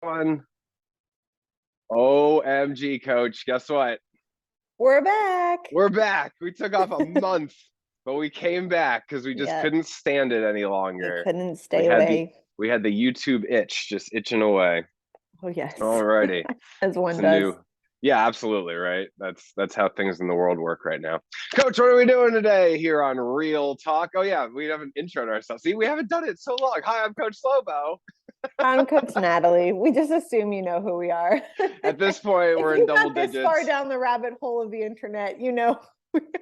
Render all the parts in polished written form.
One. OMG, coach. Guess what? We're back. We're back. We took off a month, but we came back because we just Yep. couldn't stand it any We longer. couldn't We stay had the away. we had the YouTube itch just itching away. Oh, yes. Alrighty. As It's one a does. new. Yeah, absolutely, right? That's how things in the world work right now. Coach, what are we doing today here on Real Talk? Oh yeah, we haven't introed ourselves. See, we haven't done it so long. Hi, I'm Coach Slobo. I'm Coach Natalie. We just assume you know who we are. At this point, If we're in you double got this far digits. down the rabbit hole of the internet, you know.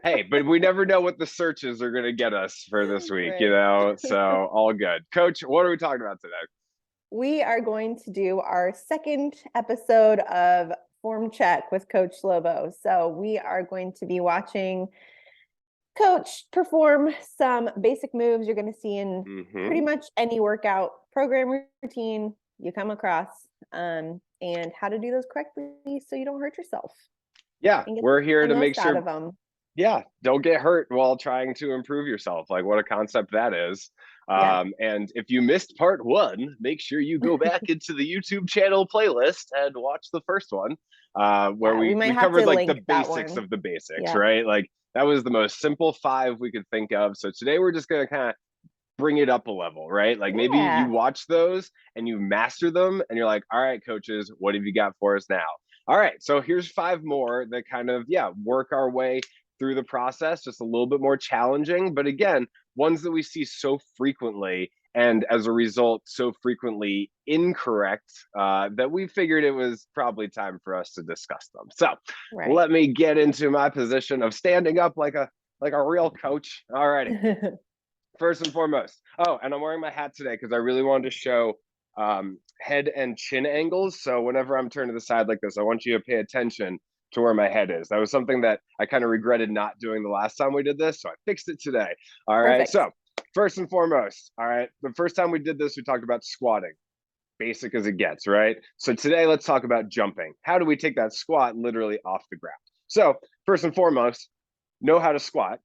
Hey, but we never know what the searches are going to get us for this week, Right. So all good. Coach, what are we talking about today? We are going to do our second episode of Form Check with Coach Slobo. So we are going to be watching Coach perform some basic moves you're going to see in pretty much any workout program routine you come across, and how to do those correctly so you don't hurt yourself. Yeah, we're here to make out sure. of them. Yeah, don't get hurt while trying to improve yourself. Like what a concept that is. Yeah. And if you missed part one, make sure you go back into the YouTube channel playlist and watch the first one, where we might we have covered to like the link that basics one. of the basics, Yeah. right? Like that was the most simple five we could think of. So today we're just gonna kind of bring it up a level, right? Like maybe you watch those and you master them and you're like, all right, coaches, what have you got for us now? All right, so here's five more that kind of, work our way through the process, just a little bit more challenging. But again, ones that we see so frequently and as a result, so frequently incorrect that we figured it was probably time for us to discuss them. So let me get into my position of standing up like a real coach. All righty. First and foremost. Oh, and I'm wearing my hat today because I really wanted to show head and chin angles. So whenever I'm turned to the side like this, I want you to pay attention to where my head is. That was something that I kind of regretted not doing the last time we did this. So I fixed it today. All right. Perfect. So first and foremost, all right, the first time we did this, we talked about squatting. Basic as it gets, right? So today, let's talk about jumping. How do we take that squat literally off the ground? So first and foremost, know how to squat.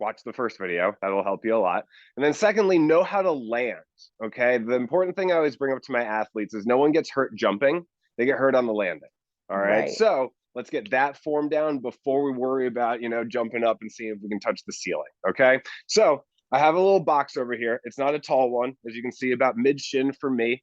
Watch the first video. That'll help you a lot. And then secondly, know how to land, okay? The important thing I always bring up to my athletes is no one gets hurt jumping. They get hurt on the landing, all right? So let's get that form down before we worry about, jumping up and seeing if we can touch the ceiling, okay? So I have a little box over here. It's not a tall one, as you can see, about mid-shin for me.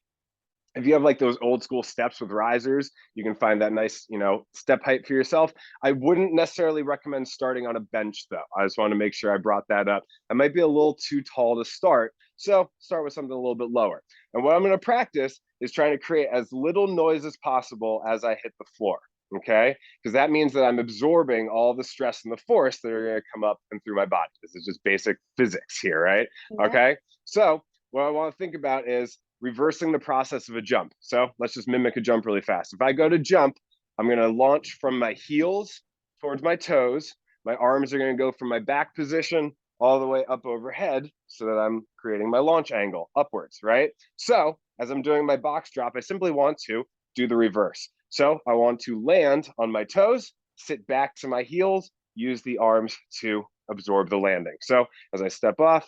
If you have like those old school steps with risers, you can find that nice, step height for yourself. I wouldn't necessarily recommend starting on a bench though. I just want to make sure I brought that up. I might be a little too tall to start. So start with something a little bit lower. And what I'm going to practice is trying to create as little noise as possible as I hit the floor. Okay. Because that means that I'm absorbing all the stress and the force that are going to come up and through my body. This is just basic physics here, right? Yeah. Okay. So what I want to think about is reversing the process of a jump. So let's just mimic a jump really fast. If I go to jump, I'm going to launch from my heels towards my toes. My arms are going to go from my back position all the way up overhead so that I'm creating my launch angle upwards, right? So as I'm doing my box drop, I simply want to do the reverse. So I want to land on my toes, sit back to my heels, use the arms to absorb the landing. So as I step off,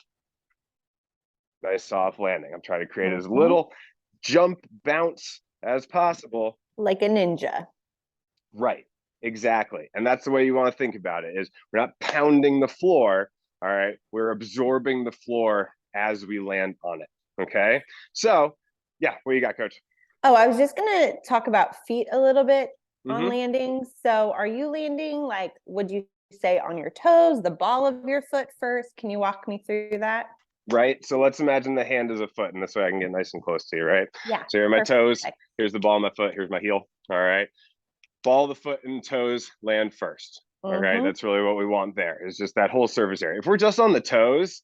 nice soft landing. I'm trying to create as little jump bounce as possible. Like a ninja. Right, exactly. And that's the way you want to think about it is we're not pounding the floor, all right? We're absorbing the floor as we land on it, okay? So, yeah, what you got, Coach? Oh, I was just going to talk about feet a little bit on landing. So are you landing, like, would you say on your toes, the ball of your foot first? Can you walk me through that? Right. So let's imagine the hand is a foot, and this way I can get nice and close to you, right? Yeah. So here are my toes. Here's the ball of my foot. Here's my heel. All right. Ball of the foot and toes land first. Okay. That's really what we want there. Is just that whole surface area. If we're just on the toes,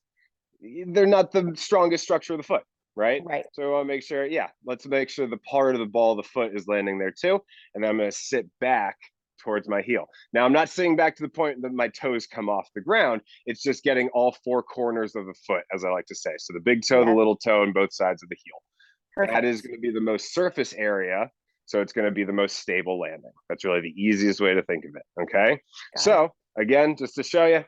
they're not the strongest structure of the foot, right? Right. So we want to make sure, let's make sure the part of the ball of the foot is landing there too. And then I'm going to sit back towards my heel. Now I'm not sitting back to the point that my toes come off the ground. It's just getting all four corners of the foot, as I like to say. So the big toe, the little toe, and both sides of the heel. Perfect. That is going to be the most surface area. So it's going to be the most stable landing. That's really the easiest way to think of it. Okay. So again, just to show you,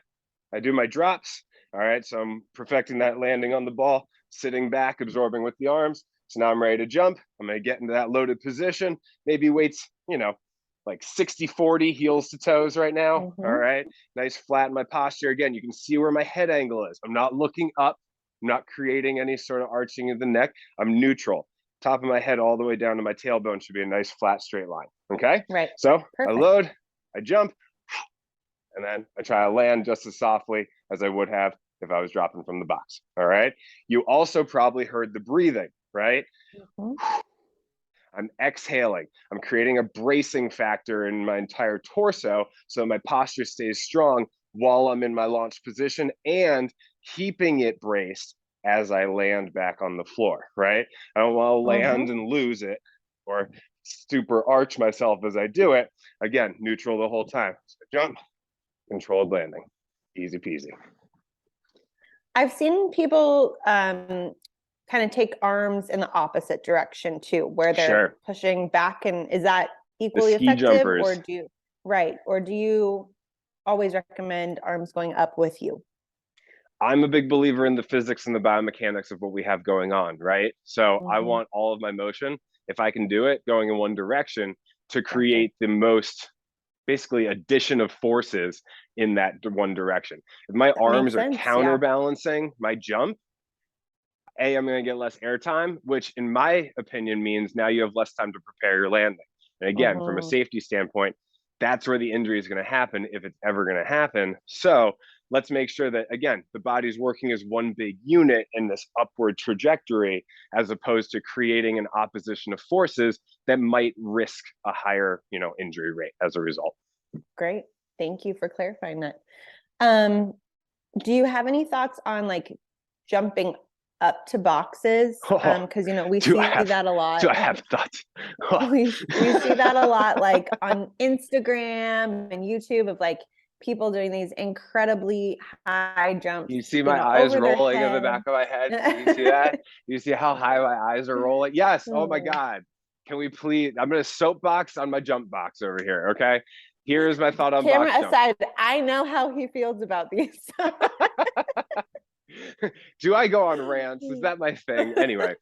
I do my drops. All right. So I'm perfecting that landing on the ball, sitting back, absorbing with the arms, So now I'm ready to jump. I'm going to get into that loaded position. Maybe weights, like 60-40 heels to toes right now. All right. Nice flat in my posture. Again, you can see where my head angle is. I'm not looking up. I'm not creating any sort of arching of the neck. I'm neutral. Top of my head all the way down to my tailbone should be a nice flat straight line. Okay. Right. So Perfect. I load, I jump, and then I try to land just as softly as I would have if I was dropping from the box. All right. You also probably heard the breathing, right? I'm exhaling. I'm creating a bracing factor in my entire torso so my posture stays strong while I'm in my launch position and keeping it braced as I land back on the floor, right? I don't want to land and lose it or super arch myself as I do it. Again, neutral the whole time. So jump, controlled landing. Easy peasy. I've seen people kind of take arms in the opposite direction too, where they're pushing back. And is that equally effective? Jumpers. Or do you always recommend arms going up with you? I'm a big believer in the physics and the biomechanics of what we have going on, right? So I want all of my motion, if I can do it, going in one direction to create the most basically addition of forces in that one direction. If my arms are counterbalancing my jump, I'm going to get less airtime, which in my opinion means now you have less time to prepare your landing. And again, from a safety standpoint, that's where the injury is going to happen if it's ever going to happen. So let's make sure that, again, the body's working as one big unit in this upward trajectory, as opposed to creating an opposition of forces that might risk a higher, injury rate as a result. Great. Thank you for clarifying that. Do you have any thoughts on like jumping up to boxes? Because we see that a lot. Do I have thoughts? we see that a lot, like on Instagram and YouTube, of like people doing these incredibly high jumps. You see my eyes rolling in the back of my head. Can you see that? You see how high my eyes are rolling? Yes. Oh my God. Can we please? I'm going to soapbox on my jump box over here. Okay. Here's my thought on camera box aside. I know how he feels about these. Do I go on rants? Is that my thing? Anyway,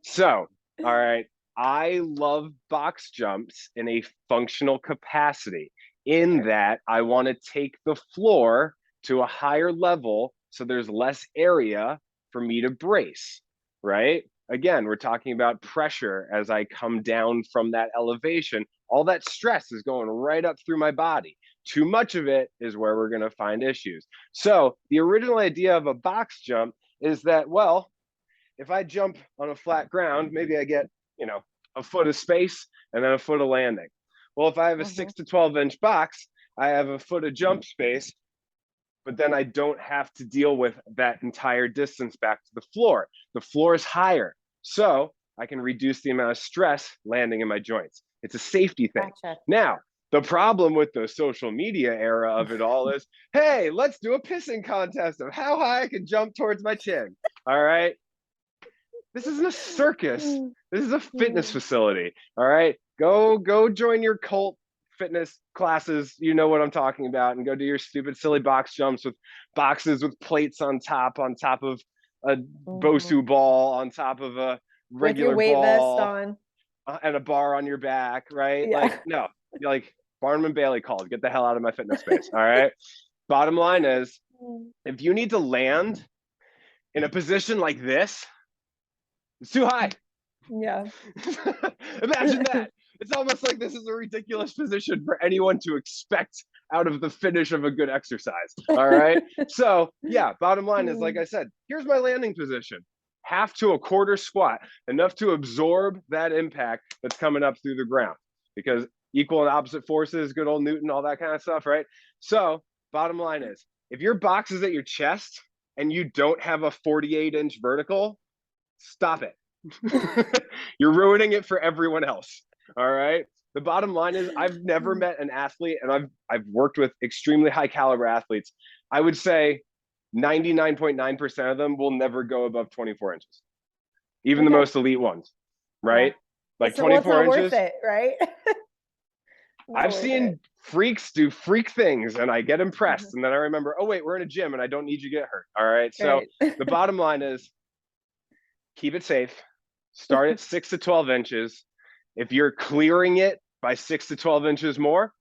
so, all right. I love box jumps in a functional capacity, in that I want to take the floor to a higher level so there's less area for me to brace, right? Again, we're talking about pressure as I come down from that elevation. All that stress is going right up through my body. Too much of it is where we're going to find issues. So the original idea of a box jump is that, well, if I jump on a flat ground, maybe I get, a foot of space and then a foot of landing. Well, if I have a 6 to 12 inch box, I have a foot of jump space, but then I don't have to deal with that entire distance back to the floor. The floor is higher, so I can reduce the amount of stress landing in my joints. It's a safety thing. Gotcha. Now, the problem with the social media era of it all is, hey, let's do a pissing contest of how high I can jump towards my chin. All right. This isn't a circus. This is a fitness facility. All right. Go join your cult fitness classes. You know what I'm talking about, and go do your stupid, silly box jumps with boxes with plates on top of a Bosu ball, on top of a regular with your weight ball, vest on, and a bar on your back, right? Yeah. Like, no, you're like, Barnum and Bailey called. Get the hell out of my fitness space. All right. Bottom line is, if you need to land in a position like this, it's too high. Yeah. Imagine that. It's almost like this is a ridiculous position for anyone to expect out of the finish of a good exercise. All right. So yeah, bottom line is, like I said, here's my landing position. Half to a quarter squat, enough to absorb that impact that's coming up through the ground, because equal and opposite forces, good old Newton, all that kind of stuff, right? So bottom line is, if your box is at your chest and you don't have a 48-inch vertical, stop it. You're ruining it for everyone else. All right. The bottom line is, I've never met an athlete, and I've worked with extremely high caliber athletes. I would say 99.9% of them will never go above 24 inches, even the most elite ones, right? Yeah. Like 24 inches. Worth it, right? I've seen freaks do freak things and I get impressed. And then I remember, oh wait, we're in a gym and I don't need you to get hurt. All right. So the bottom line is, keep it safe. Start at 6 to 12 inches. If you're clearing it by 6 to 12 inches more,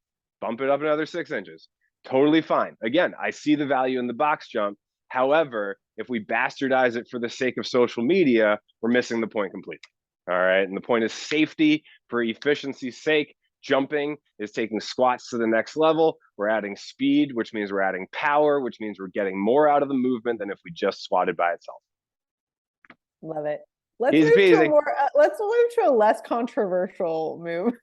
bump it up another 6 inches. Totally fine. Again, I see the value in the box jump. However, if we bastardize it for the sake of social media, we're missing the point completely. All right. And the point is safety for efficiency's sake. Jumping is taking squats to the next level. We're adding speed, which means we're adding power, which means we're getting more out of the movement than if we just squatted by itself. Love it. Let's Easy move to peasy. a more. Let's move to a less controversial move.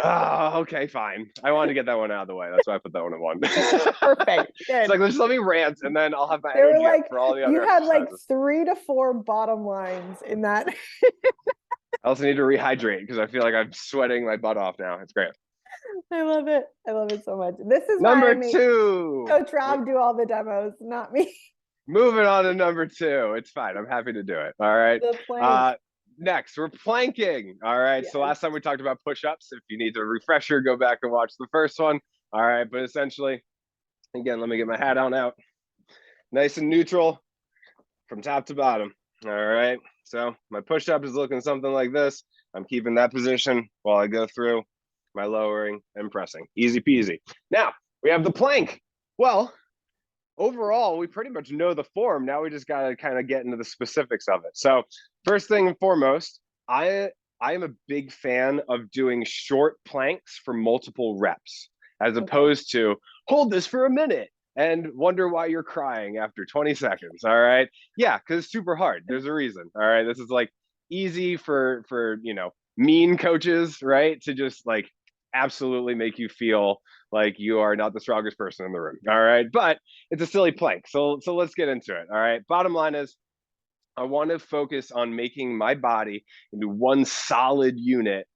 Oh, okay, fine. I wanted to get that one out of the way. That's why I put that one at one. Perfect. Good. It's like, just let me rant, and then I'll have my There were energy up like for all the other you had exercises. like 3 to 4 bottom lines in that. I also need to rehydrate because I feel like I'm sweating my butt off now. It's great. I love it. I love it so much. This is Number why I make 2. Coach Rob do all the demos, not me. Moving on to number 2. It's fine. I'm happy to do it. All right. The plank. Next, we're planking. All right. Yes. So last time we talked about push-ups. If you need a refresher, go back and watch the first one. All right. But essentially, again, let me get my hat on out. Nice and neutral from top to bottom. All right. So my push-up is looking something like this. I'm keeping that position while I go through my lowering and pressing. Easy peasy. Now, we have the plank. Well, overall, we pretty much know the form. Now we just got to kind of get into the specifics of it. So first thing and foremost, I am a big fan of doing short planks for multiple reps, as opposed to hold this for a minute and wonder why you're crying after 20 seconds. All right. Yeah, because it's super hard. There's a reason. All right. This is like easy for mean coaches, right? To just like absolutely make you feel like you are not the strongest person in the room. All right. But it's a silly plank. So let's get into it. All right. Bottom line is I want to focus on making my body into one solid unit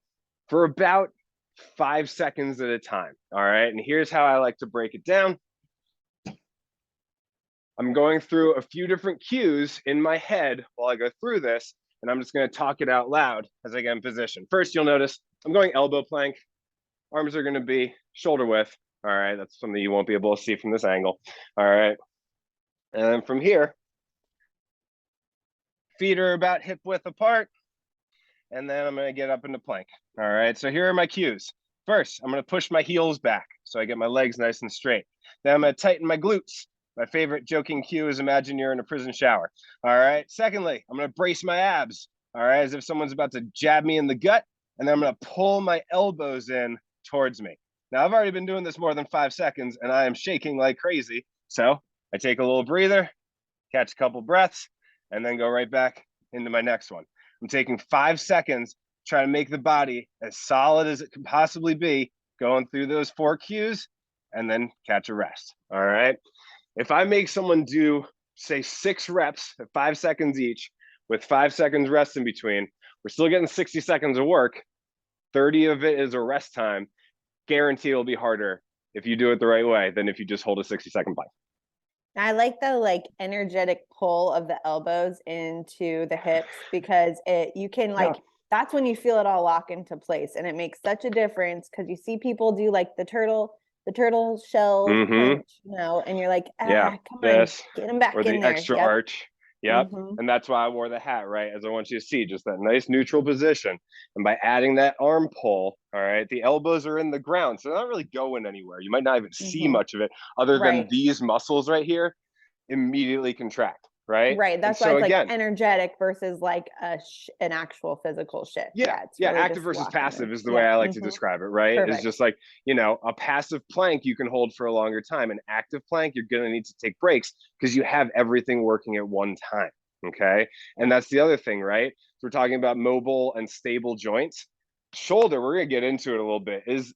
for about 5 seconds at a time. All right. And here's how I like to break it down. I'm going through a few different cues in my head while I go through this, and I'm just going to talk it out loud as I get in position. First, you'll notice I'm going elbow plank. Arms are going to be shoulder width. All right, that's something you won't be able to see from this angle. All right, and then from here, feet are about hip width apart, and then I'm going to get up into plank. All right, so here are my cues. First, I'm going to push my heels back so I get my legs nice and straight. Then I'm going to tighten my glutes. My favorite joking cue is imagine you're in a prison shower. All right, secondly, I'm going to brace my abs. All right, as if someone's about to jab me in the gut, and then I'm going to pull my elbows in towards me. Now, I've already been doing this more than 5 seconds, and I am shaking like crazy. So I take a little breather, catch a couple breaths, and then go right back into my next one. I'm taking 5 seconds, trying to make the body as solid as it can possibly be, going through those 4 cues, and then catch a rest. All right. If I make someone do, say, 6 reps at 5 seconds each, with 5 seconds rest in between, we're still getting 60 seconds of work. 30 of it is a rest time. Guarantee it'll be harder if you do it the right way than if you just hold a 60-second plank. I like the energetic pull of the elbows into the hips, because you can that's when you feel it all lock into place, and it makes such a difference, because you see people do like the turtle shell punch, and you're like, come on, get them back or in the there. Extra arch. And that's why I wore the hat, right? As I want you to see just that nice neutral position. And by adding that arm pull, all right, the elbows are in the ground, so they're not really going anywhere. You might not even see much of it other than these muscles right here immediately contract, right? Right. That's why it's like energetic versus like an actual physical shift. Yeah. Really active versus passive is the way I like to describe it, right? Perfect. It's just like, a passive plank you can hold for a longer time. An active plank, you're going to need to take breaks because you have everything working at one time. Okay. And that's the other thing, right? So we're talking about mobile and stable joints. Shoulder, we're going to get into it a little bit, is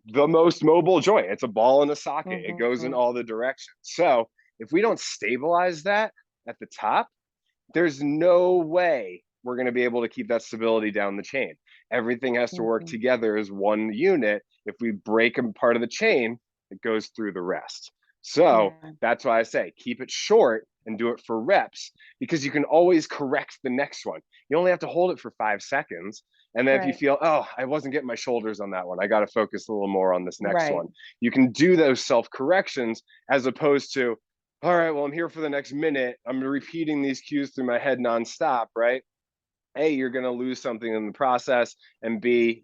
the most mobile joint. It's a ball in a socket. It goes in all the directions. So if we don't stabilize that at the top, there's no way we're going to be able to keep that stability down the chain. Everything has to work together as one unit. If we break a part of the chain, it goes through the rest. So that's why I say keep it short and do it for reps, because you can always correct the next one. You only have to hold it for 5 seconds. And then if you feel, I wasn't getting my shoulders on that one, I got to focus a little more on this next one. You can do those self-corrections as opposed to, all right, well, I'm here for the next minute. I'm repeating these cues through my head nonstop, right? A, you're going to lose something in the process, and B,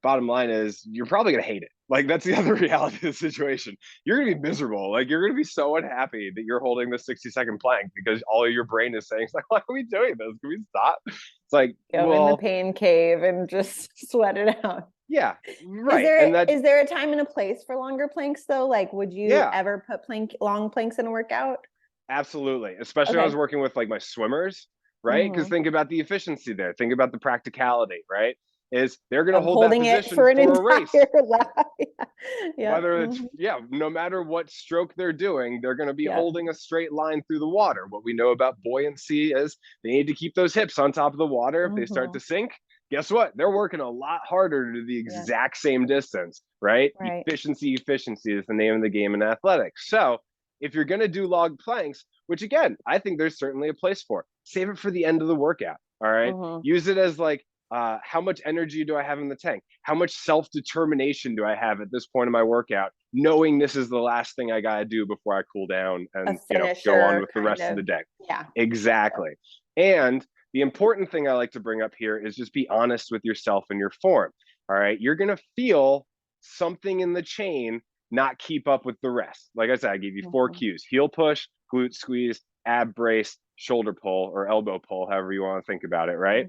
bottom line is you're probably going to hate it. Like, that's the other reality of the situation. You're going to be miserable. Like, you're going to be so unhappy that you're holding the 60-second plank because all of your brain is saying, like, why are we doing this? Can we stop? It's like, Go in the pain cave and just sweat it out. Yeah, right. And is there a time and a place for longer planks though? Like, would you ever put long planks in a workout? Absolutely. Especially when I was working with like my swimmers, right? Because think about the efficiency there. Think about the practicality, right? Is they're going to hold that position for a race. Whether it's, no matter what stroke they're doing, they're going to be holding a straight line through the water. What we know about buoyancy is they need to keep those hips on top of the water. If they start to sink, guess what? They're working a lot harder to do the exact same distance, right? Efficiency is the name of the game in athletics. So if you're going to do log planks, which again, I think there's certainly a place for, save it for the end of the workout. All right. Use it as like, how much energy do I have in the tank? How much self-determination do I have at this point in my workout, knowing this is the last thing I got to do before I cool down and go on with the rest of the day? Yeah, exactly. And the important thing I like to bring up here is just be honest with yourself and your form. All right. You're going to feel something in the chain not keep up with the rest. Like I said, I gave you 4 cues: heel push, glute squeeze, ab brace, shoulder pull, or elbow pull, however you want to think about it, right?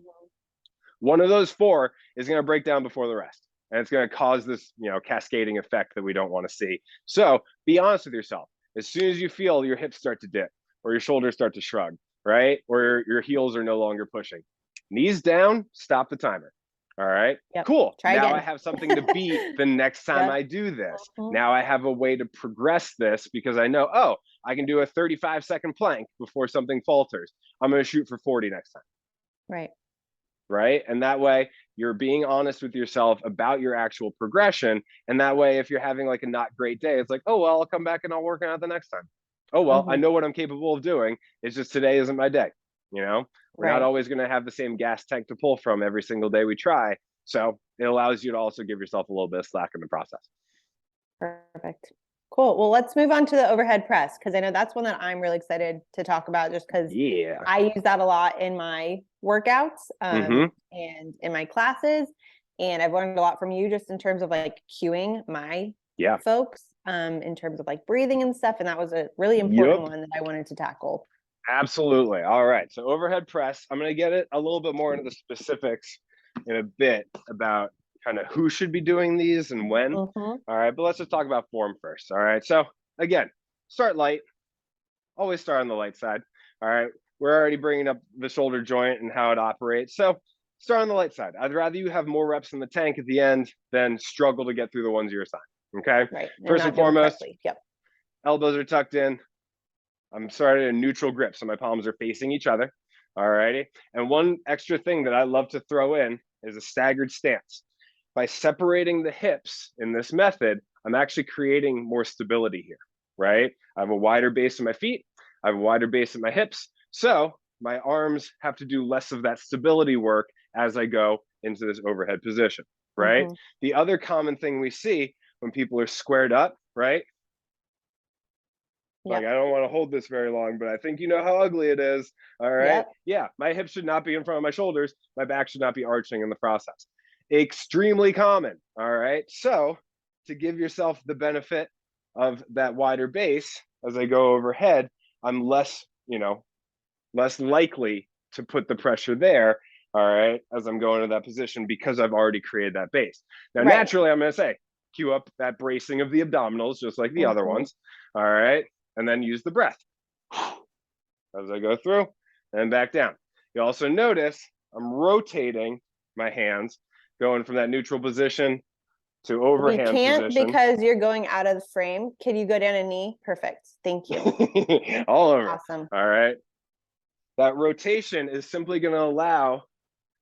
One of those 4 is going to break down before the rest. And it's going to cause this, cascading effect that we don't want to see. So be honest with yourself. As soon as you feel your hips start to dip or your shoulders start to shrug, right? Or your heels are no longer pushing, knees down, stop the timer. All right, cool. Try now again. I have something to beat the next time I do this. Now I have a way to progress this because I know, oh, I can do a 35-second plank before something falters. I'm going to shoot for 40 next time. Right. And that way you're being honest with yourself about your actual progression. And that way, if you're having like a not great day, it's like, oh, well, I'll come back and I'll work on it the next time. Oh, well, I know what I'm capable of doing. It's just today isn't my day. We're not always going to have the same gas tank to pull from every single day we try. So it allows you to also give yourself a little bit of slack in the process. Perfect. Cool. Well, let's move on to the overhead press, because I know that's one that I'm really excited to talk about just because I use that a lot in my workouts and in my classes. And I've learned a lot from you just in terms of like cueing my folks in terms of like breathing and stuff. And that was a really important one that I wanted to tackle. Absolutely. All right. So overhead press, I'm going to get it a little bit more into the specifics in a bit about kind of who should be doing these and when. All right. But let's just talk about form first. All right. So again, start light. Always start on the light side. All right. We're already bringing up the shoulder joint and how it operates. So start on the light side. I'd rather you have more reps in the tank at the end than struggle to get through the ones you're assigned. Okay. Right. First and foremost, elbows are tucked in. I'm starting a neutral grip, so my palms are facing each other. All righty. And one extra thing that I love to throw in is a staggered stance. By separating the hips in this method, I'm actually creating more stability here, right? I have a wider base in my feet. I have a wider base in my hips. So my arms have to do less of that stability work as I go into this overhead position, right? The other common thing we see when people are squared up, right? Like, I don't want to hold this very long, but I think you know how ugly it is. All right. Yeah. My hips should not be in front of my shoulders. My back should not be arching in the process. Extremely common. All right. So to give yourself the benefit of that wider base, as I go overhead, I'm less likely to put the pressure there. All right. As I'm going to that position because I've already created that base. Now, naturally, I'm going to say, cue up that bracing of the abdominals, just like the other ones. All right. And then use the breath as I go through and back down. You also notice I'm rotating my hands, going from that neutral position to overhand position. You can't because you're going out of the frame. Can you go down a knee? Perfect. Thank you. All over. Awesome. All right. That rotation is simply going to allow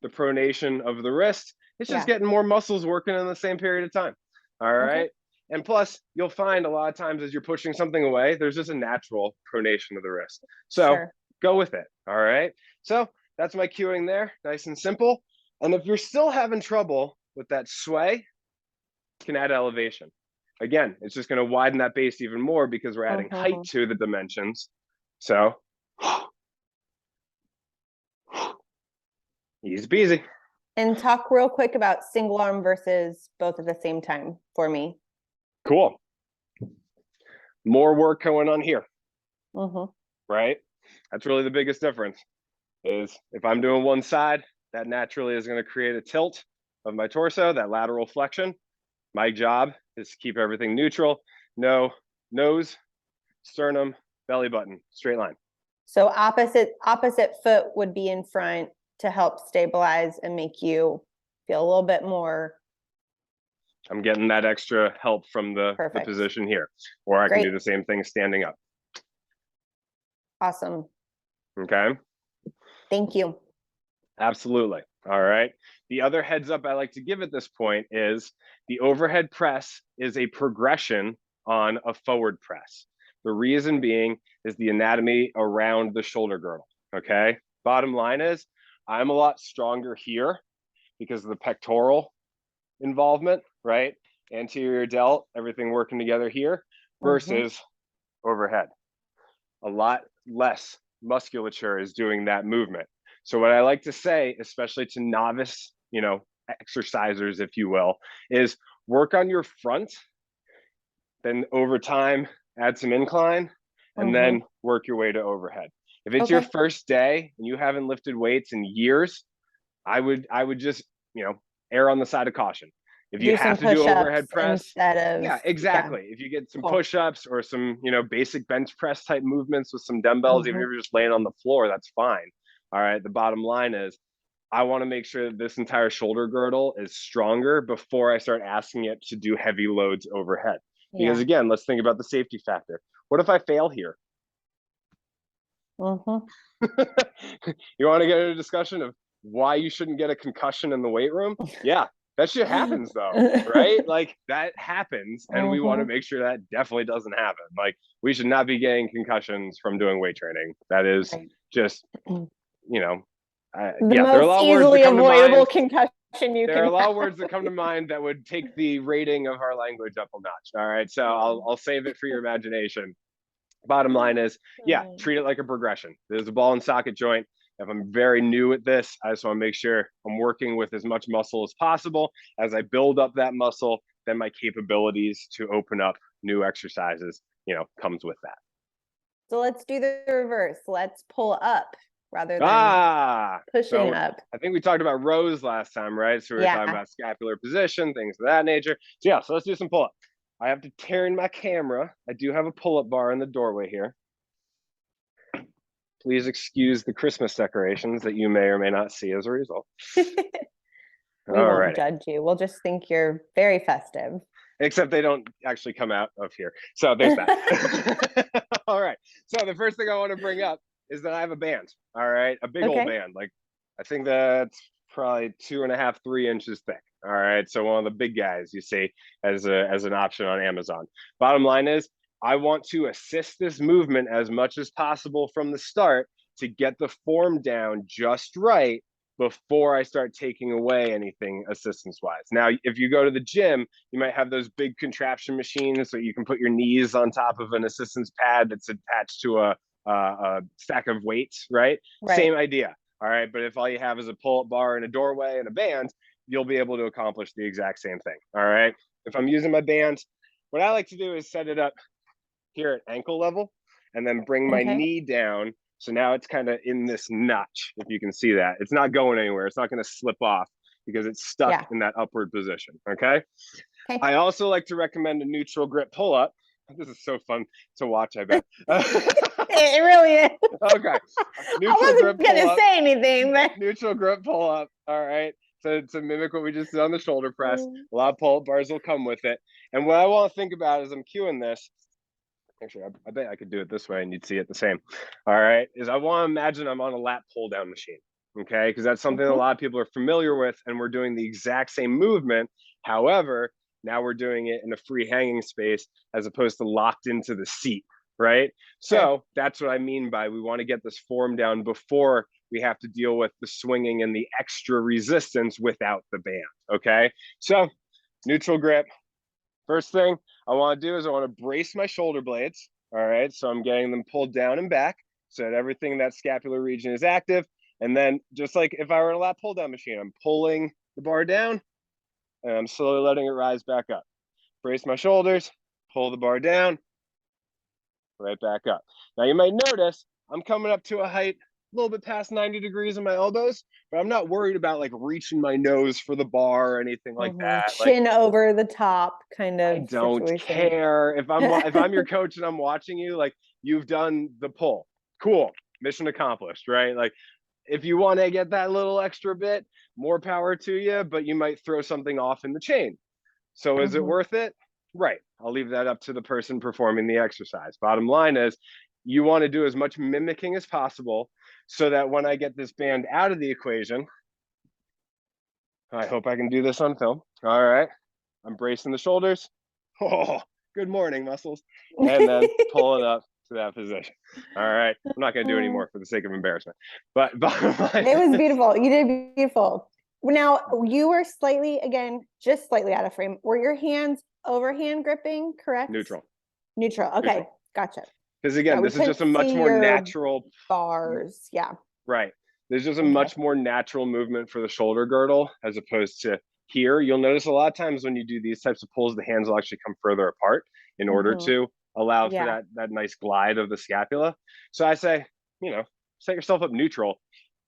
the pronation of the wrist. It's just getting more muscles working in the same period of time. All right. And plus, you'll find a lot of times as you're pushing something away, there's just a natural pronation of the wrist. So go with it. All right. So that's my cueing there. Nice and simple. And if you're still having trouble with that sway, you can add elevation. Again, it's just going to widen that base even more because we're adding height to the dimensions. So Easy peasy. And talk real quick about single arm versus both at the same time for me. Cool. More work going on here. Mm-hmm. Right? That's really the biggest difference. Is if I'm doing one side, that naturally is going to create a tilt of my torso, that lateral flexion. My job is to keep everything neutral. No nose, sternum, belly button, straight line. So opposite foot would be in front to help stabilize and make you feel a little bit more. I'm getting that extra help from the position here. Or I can do the same thing standing up. Awesome. Okay. Thank you. Absolutely. All right. The other heads up I like to give at this point is the overhead press is a progression on a forward press. The reason being is the anatomy around the shoulder girdle. Okay. Bottom line is I'm a lot stronger here because of the pectoral involvement, right? Anterior delt, everything working together here versus overhead. A lot less musculature is doing that movement. So what I like to say, especially to novice, exercisers, if you will, is work on your front, then over time, add some incline, and then work your way to overhead. If it's your first day and you haven't lifted weights in years, I would just, err on the side of caution. If you have to do overhead press, yeah, exactly. If you get some push-ups or some, basic bench press type movements with some dumbbells, even if you're just laying on the floor, that's fine. All right. The bottom line is I want to make sure that this entire shoulder girdle is stronger before I start asking it to do heavy loads overhead. Because again, let's think about the safety factor. What if I fail here? You want to get into a discussion of why you shouldn't get a concussion in the weight room? Yeah, that shit happens though, right? Like that happens, and we want to make sure that definitely doesn't happen. Like we should not be getting concussions from doing weight training. That is just, there are a lot of words that come to mind. Concussion there are a lot of words that come to mind that would take the rating of our language up a notch. All right, so I'll save it for your imagination. Bottom line is, treat it like a progression. There's a ball and socket joint. If I'm very new at this, I just want to make sure I'm working with as much muscle as possible. As I build up that muscle, then my capabilities to open up new exercises, comes with that. So let's do the reverse. Let's pull up rather than pushing up. I think we talked about rows last time, right? So we were talking about scapular position, things of that nature. So so let's do some pull-up. I have to turn my camera. I do have a pull-up bar in the doorway here. Please excuse the Christmas decorations that you may or may not see as a result. We won't judge you. We'll just think you're very festive. Except they don't actually come out of here. So there's that. All right. So the first thing I want to bring up is that I have a band. All right. A big old band. Like I think that's probably 2.5, 3 inches thick. All right. So one of the big guys you see as an option on Amazon. Bottom line is I want to assist this movement as much as possible from the start to get the form down just right before I start taking away anything assistance wise. Now, if you go to the gym, you might have those big contraption machines so you can put your knees on top of an assistance pad that's attached to a stack of weights, right? Same idea. All right. But if all you have is a pull-up bar and a doorway and a band, you'll be able to accomplish the exact same thing. All right. If I'm using my band, what I like to do is set it up here at ankle level and then bring my knee down. So now it's kind of in this notch, if you can see that. It's not going anywhere. It's not going to slip off because it's stuck in that upward position. Okay. I also like to recommend a neutral grip pull-up. This is so fun to watch, I bet. It really is. Okay. I wasn't going to say anything, but neutral grip pull-up. All right. To mimic what we just did on the shoulder press. A lot of pull-up bars will come with it. And what I want to think about as I'm cueing this, actually, I bet I could do it this way and you'd see it the same. All right. Is I want to imagine I'm on a lat pull down machine. Okay. Because that's something a lot of people are familiar with. And we're doing the exact same movement. However, now we're doing it in a free hanging space as opposed to locked into the seat. Right. So that's what I mean by we want to get this form down before we have to deal with the swinging and the extra resistance without the band. Okay. So neutral grip. First thing I want to do is I want to brace my shoulder blades. All right. So I'm getting them pulled down and back so that everything in that scapular region is active. And then just like if I were in a lat pull down machine, I'm pulling the bar down and I'm slowly letting it rise back up. Brace my shoulders, pull the bar down, right back up. Now you might notice I'm coming up to a height a little bit past 90 degrees in my elbows, but I'm not worried about like reaching my nose for the bar or anything like that. Like, chin over the top kind I of don't situation. care if I'm your coach and I'm watching you, like you've done the pull. Cool. Mission accomplished, right? Like if you want to get that little extra bit, more power to you, but you might throw something off in the chain. So is it worth it? Right. I'll leave that up to the person performing the exercise. Bottom line is you want to do as much mimicking as possible so that when I get this band out of the equation, I hope I can do this on film. All right. I'm bracing the shoulders. Oh, good morning, muscles. And then pull it up to that position. All right. I'm not going to do any more for the sake of embarrassment. But bottom line, it was beautiful. You did beautiful. Now, you were slightly, again, just slightly out of frame. Were your hands overhand gripping, correct? Neutral. Neutral. Okay. Neutral. Gotcha. Because again, this is just a much more natural bars. Yeah. Right. There's just a much more natural movement for the shoulder girdle as opposed to here. You'll notice a lot of times when you do these types of pulls, the hands will actually come further apart in order to allow for that nice glide of the scapula. So I say, set yourself up neutral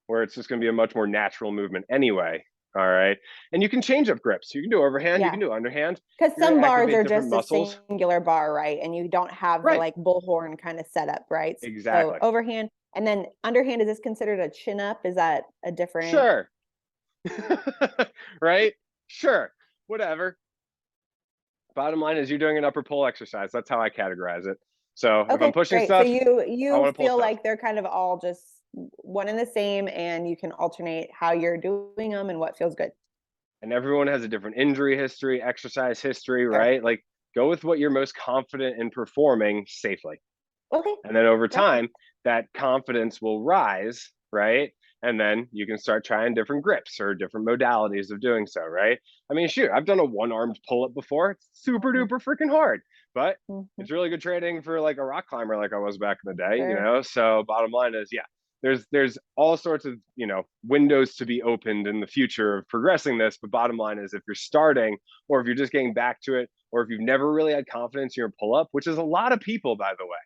where it's just going to be a much more natural movement anyway. All right. And you can change up grips. You can do overhand, you can do underhand. Because some bars are just muscles. A singular bar, right? And you don't have the like bullhorn kind of setup, right? Exactly. So overhand. And then underhand, is this considered a chin up? Is that a different? Sure. Right? Sure. Whatever. Bottom line is you're doing an upper pull exercise. That's how I categorize it. So if I'm pushing stuff, so you feel like they're kind of all just one and the same, and you can alternate how you're doing them and what feels good. And everyone has a different injury history, exercise history, right? Like go with what you're most confident in performing safely. Okay. And then over time, that confidence will rise, right? And then you can start trying different grips or different modalities of doing so, right? I mean, shoot, I've done a one-armed pull-up before. It's super duper freaking hard, but it's really good training for like a rock climber like I was back in the day, So bottom line is, there's all sorts of, windows to be opened in the future of progressing this. But bottom line is if you're starting or if you're just getting back to it, or if you've never really had confidence in your pull-up, which is a lot of people, by the way,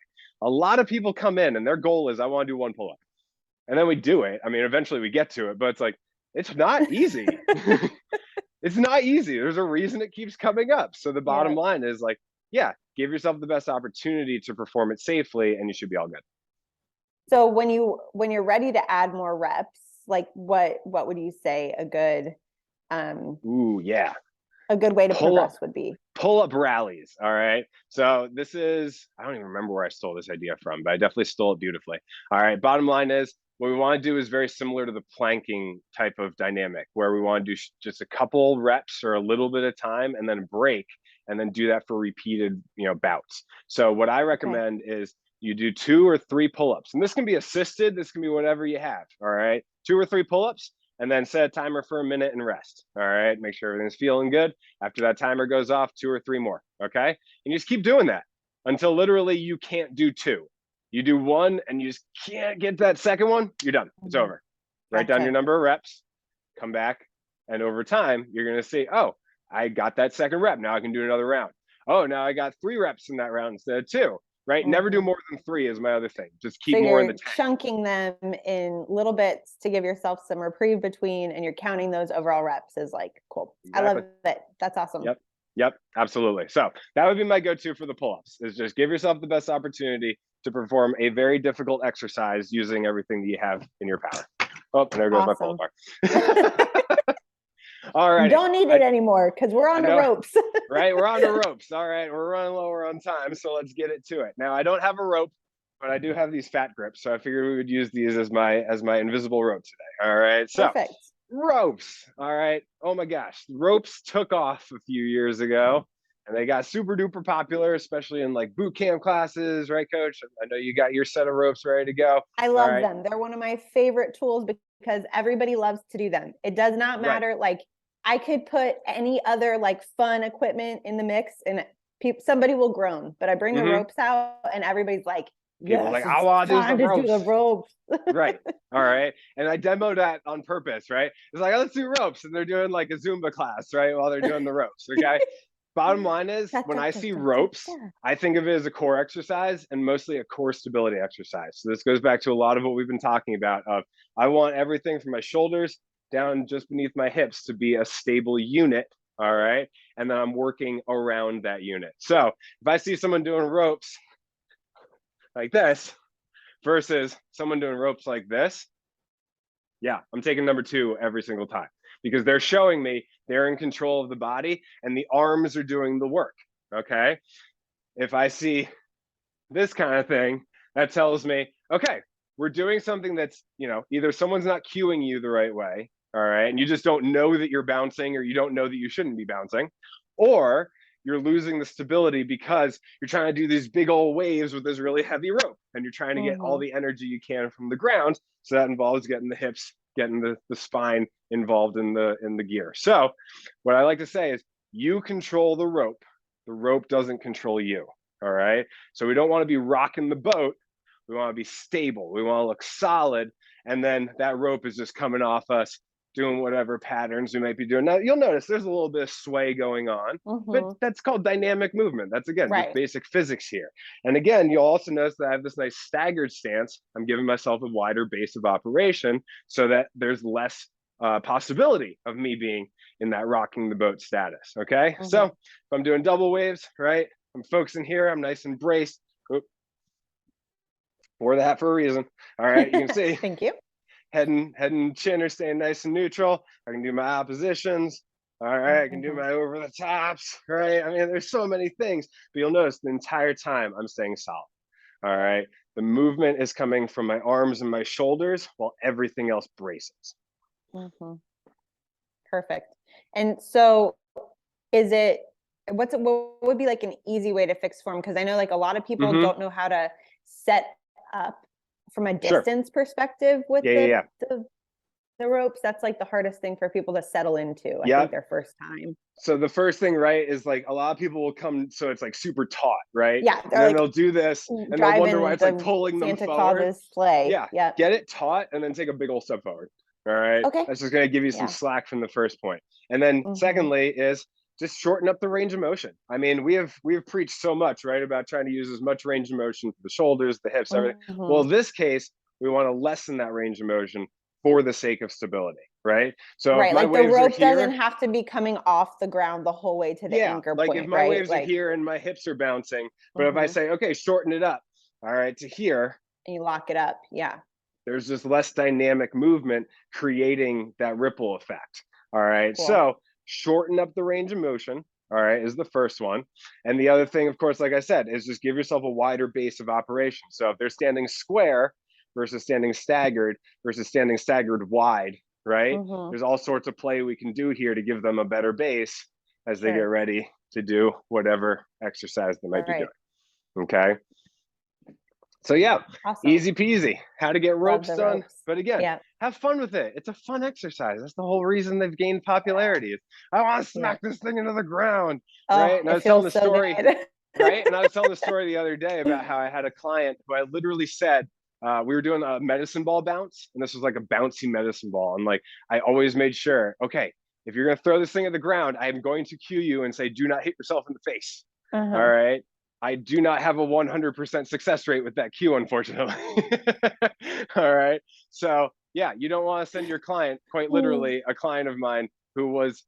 a lot of people come in and their goal is I want to do one pull-up. And then we do it. I mean, eventually we get to it, but it's like, it's not easy. It's not easy. There's a reason it keeps coming up. So the bottom line is like, give yourself the best opportunity to perform it safely and you should be all good. So when you're ready to add more reps, like what would you say a good a good way to progress would be? Pull-up rallies. All right. So this is, I don't even remember where I stole this idea from, but I definitely stole it beautifully. All right. Bottom line is what we want to do is very similar to the planking type of dynamic where we want to do just a couple reps or a little bit of time and then break and then do that for repeated, bouts. So what I recommend is you do 2 or 3 pull-ups, and this can be assisted. This can be whatever you have. All right. 2 or 3 pull-ups. And then set a timer for a minute and rest. All right. Make sure everything's feeling good. After that timer goes off, 2 or 3 more. Okay. And you just keep doing that until literally you can't do 2. You do 1 and you just can't get that second one. You're done. It's over. Write down your number of reps, come back. And over time, you're going to see, oh, I got that second rep. Now I can do another round. Oh, now I got 3 reps in that round instead of 2. Right? Never do more than 3 is my other thing. Just keep more in the tank. Chunking them in little bits to give yourself some reprieve between, and you're counting those overall reps is like, cool. Exactly. I love it. That's awesome. Yep. Absolutely. So that would be my go-to for the pull-ups is just give yourself the best opportunity to perform a very difficult exercise using everything that you have in your power. Oh, there goes my pull-up bar. All right. Don't need it anymore because we're on the ropes. Right? We're on the ropes. All right. We're running lower on time. So let's get it to it. Now, I don't have a rope, but I do have these fat grips. So I figured we would use these as my invisible rope today. All right. So perfect. Ropes. All right. Oh my gosh. Ropes took off a few years ago and they got super duper popular, especially in like boot camp classes. Right, Coach? I know you got your set of ropes ready to go. I love them. They're one of my favorite tools because everybody loves to do them. It does not matter. Like I could put any other like fun equipment in the mix and somebody will groan, but I bring the ropes out and everybody's like, People Yes, like, I it's want to do time some to do the ropes. ropes. Right. All right. And I demoed that on purpose, right? It's like, oh, let's do ropes. And they're doing like a Zumba class, right? While they're doing the ropes. Okay. Bottom line is, Da, when da, I da, see da, da, ropes, da. I think of it as a core exercise and mostly a core stability exercise. So this goes back to a lot of what we've been talking about of I want everything from my shoulders down just beneath my hips to be a stable unit. All right. And then I'm working around that unit. So if I see someone doing ropes like this versus someone doing ropes like this, yeah, I'm taking number 2 every single time because they're showing me they're in control of the body and the arms are doing the work. Okay. If I see this kind of thing, that tells me, okay, we're doing something that's, either someone's not cueing you the right way, all right, and you just don't know that you're bouncing or you don't know that you shouldn't be bouncing, or you're losing the stability because you're trying to do these big old waves with this really heavy rope and you're trying to get all the energy you can from the ground. So that involves getting the hips, getting the spine involved in the gear. So what I like to say is you control the rope doesn't control you. All right. So we don't want to be rocking the boat. We want to be stable. We want to look solid. And then that rope is just coming off us, doing whatever patterns we might be doing. Now, you'll notice there's a little bit of sway going on, but that's called dynamic movement. That's, again, just basic physics here. And again, you'll also notice that I have this nice staggered stance. I'm giving myself a wider base of operation so that there's less possibility of me being in that rocking the boat status. Okay. So if I'm doing double waves, right, I'm focusing here. I'm nice and braced. Oop. Wore the hat for a reason. All right, you can see. Thank you. Head and chin are staying nice and neutral. I can do my oppositions. All right, I can do my over the tops. Right. I mean, there's so many things, but you'll notice the entire time I'm staying solid. All right. The movement is coming from my arms and my shoulders while everything else braces. Perfect. And so what would be like an easy way to fix form? Because I know like a lot of people don't know how to set up from a distance perspective with the ropes. That's like the hardest thing for people to settle into, I think, their first time. So the first thing, right, is like a lot of people will come, so it's like super taut, right? Yeah. And then like, they'll do this and they'll wonder why it's like pulling them forward. Sleigh. Yeah. Get it taut and then take a big old step forward. All right. Okay. That's just going to give you some slack from the first point. And then secondly is just shorten up the range of motion. I mean, we have preached so much, right, about trying to use as much range of motion for the shoulders, the hips, everything. Well, in this case, we want to lessen that range of motion for the sake of stability, right? So right, if my like waves the rope are here, doesn't have to be coming off the ground the whole way to the anchor like point, if my waves are here and my hips are bouncing, but if I say, okay, shorten it up, all right, to here, and you lock it up, there's just less dynamic movement creating that ripple effect. All right. Cool. So shorten up the range of motion. All right, is the first one. And the other thing, of course, like I said, is just give yourself a wider base of operation. So if they're standing square versus standing staggered versus standing staggered wide, right? There's all sorts of play we can do here to give them a better base as they get ready to do whatever exercise they might be doing. Okay. So easy peasy, how to get ropes done. But again, have fun with it. It's a fun exercise. That's the whole reason they've gained popularity. I want to smack this thing into the ground, right? And I was telling the story, right? And I was telling the story the other day about how I had a client who I literally said, we were doing a medicine ball bounce, and this was like a bouncy medicine ball. And like, I always made sure, okay, if you're going to throw this thing at the ground, I am going to cue you and say, do not hit yourself in the face. All right. I do not have a 100% success rate with that cue, unfortunately. All right. So you don't want to send your client, quite literally, a client of mine who was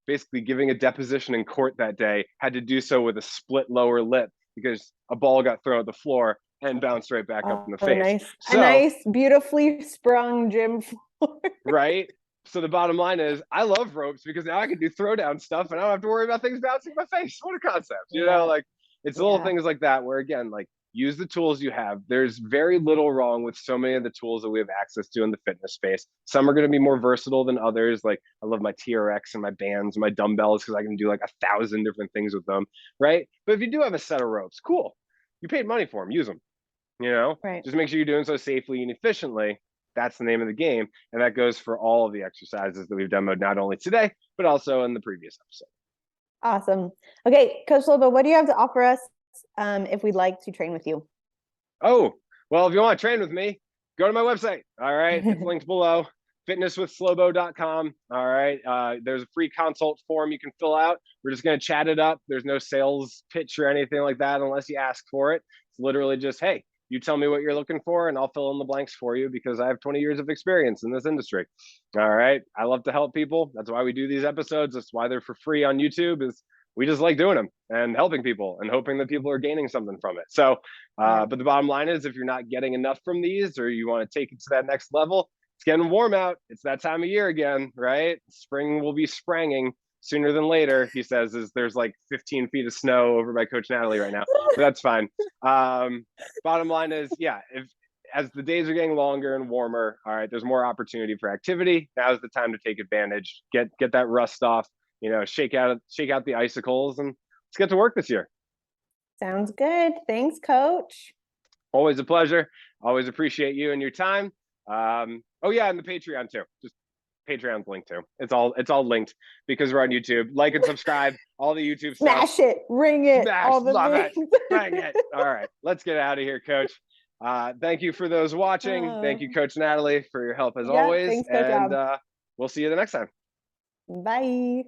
basically giving a deposition in court that day, had to do so with a split lower lip because a ball got thrown at the floor and bounced right back up in the face. A nice, beautifully sprung gym floor. Right. So the bottom line is I love ropes because now I can do throwdown stuff and I don't have to worry about things bouncing in my face. What a concept, you know, like it's little things like that where, again, like use the tools you have. There's very little wrong with so many of the tools that we have access to in the fitness space. Some are going to be more versatile than others. Like I love my TRX and my bands and my dumbbells because I can do like 1,000 different things with them, right? But if you do have a set of ropes, cool. You paid money for them, use them, you know? Just make sure you're doing so safely and efficiently. That's the name of the game. And that goes for all of the exercises that we've demoed, not only today, but also in the previous episode. Awesome. Okay, Coach Slobo, what do you have to offer us if we'd like to train with you? Oh, well, if you want to train with me, go to my website. All right. It's linked below, fitnesswithslobo.com. All right. There's a free consult form you can fill out. We're just going to chat it up. There's no sales pitch or anything like that unless you ask for it. It's literally just, hey, you tell me what you're looking for and I'll fill in the blanks for you because I have 20 years of experience in this industry. All right. I love to help people. That's why we do these episodes. That's why they're for free on YouTube, is we just like doing them and helping people and hoping that people are gaining something from it. So, but the bottom line is, if you're not getting enough from these or you want to take it to that next level, it's getting warm out. It's that time of year again, right? Spring will be spranging sooner than later, he says, is there's like 15 feet of snow over by Coach Natalie right now, but that's fine. Bottom line is, yeah, if as the days are getting longer and warmer, all right, there's more opportunity for activity. Now's the time to take advantage, get that rust off, shake out the icicles, and let's get to work this year. Sounds good. Thanks, Coach. Always a pleasure. Always appreciate you and your time. Oh yeah, and the Patreon too. Just Patreon's linked too. It's all linked because we're on YouTube. Like and subscribe. All the YouTube stuff. Smash it, ring it, all the love things. it, bang it. All right, let's get out of here, Coach. Thank you for those watching. Thank you, Coach Natalie, for your help as always. Thanks, Coach. And we'll see you the next time. Bye.